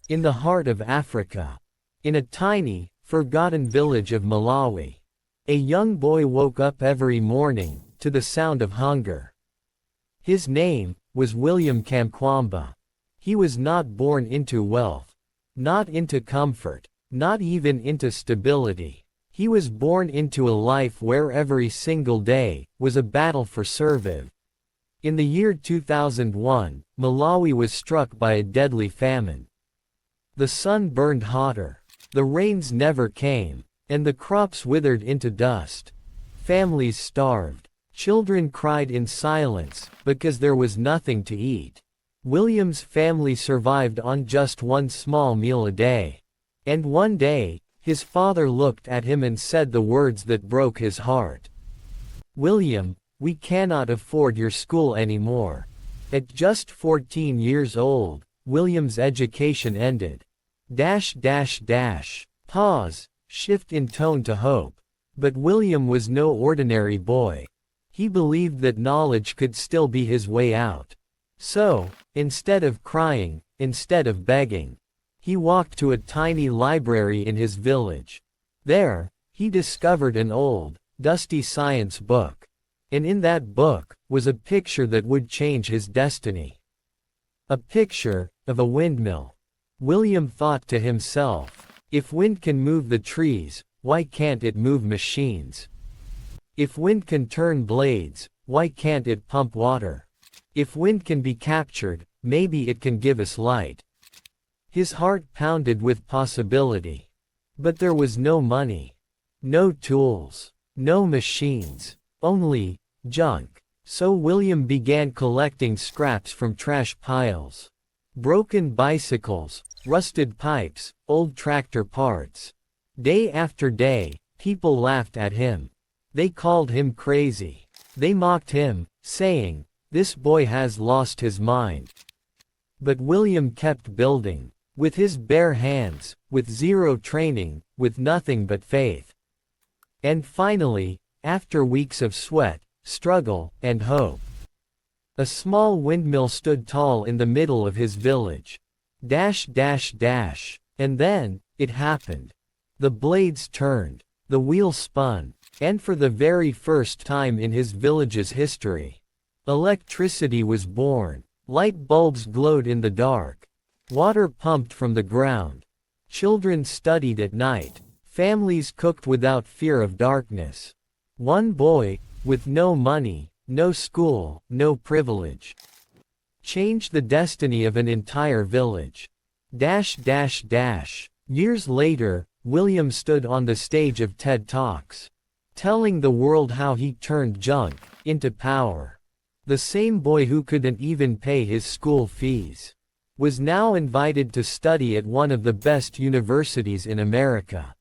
in the heart of Africa. In a tiny, forgotten village of Malawi, a young boy woke up every morning to the sound of hunger. His name was William Kamkwamba. He was not born into wealth, not into comfort, not even into stability. He was born into a life where every single day was a battle for survival. In the year 2001, Malawi was struck by a deadly famine. The sun burned hotter, the rains never came, and the crops withered into dust. Families starved. Children cried in silence because there was nothing to eat. William's family survived on just one small meal a day. And one day, his father looked at him and said the words that broke his heart. "William, we cannot afford your school anymore." At just 14 years old, William's education ended. Pause, shift in tone to hope. But William was no ordinary boy. He believed that knowledge could still be his way out. So, instead of crying, instead of begging, he walked to a tiny library in his village. There, he discovered an old, dusty science book. And in that book was a picture that would change his destiny. A picture of a windmill. William thought to himself, if wind can move the trees, why can't it move machines? If wind can turn blades, why can't it pump water? If wind can be captured, maybe it can give us light. His heart pounded with possibility. But there was no money. No tools. No machines. Only junk. So William began collecting scraps from trash piles. Broken bicycles, rusted pipes, old tractor parts. Day after day, people laughed at him. They called him crazy. They mocked him, saying, "This boy has lost his mind." But William kept building. With his bare hands, with zero training, with nothing but faith. And finally, after weeks of sweat, struggle, and hope, a small windmill stood tall in the middle of his village. And then, it happened. The blades turned. The wheel spun. And for the very first time in his village's history, electricity was born. Light bulbs glowed in the dark. Water pumped from the ground. Children studied at night. Families cooked without fear of darkness. One boy, with no money, no school, no privilege, changed the destiny of an entire village. Years later, William stood on the stage of TED Talks, telling the world how he turned junk into power. The same boy who couldn't even pay his school fees was now invited to study at one of the best universities in America.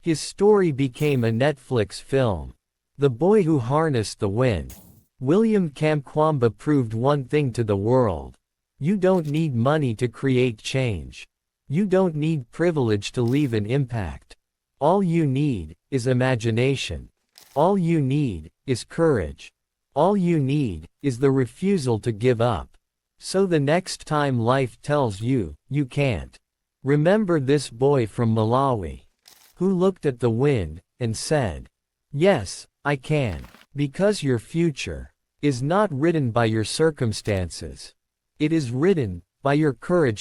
His story became a Netflix film. The Boy Who Harnessed the Wind. William Kamkwamba proved one thing to the world. You don't need money to create change. You don't need privilege to leave an impact. All you need is imagination. All you need is courage. All you need is the refusal to give up. So the next time life tells you, you can't, remember this boy from Malawi, who looked at the wind and said, "Yes, I can." Because your future is not written by your circumstances. It is written by your courage.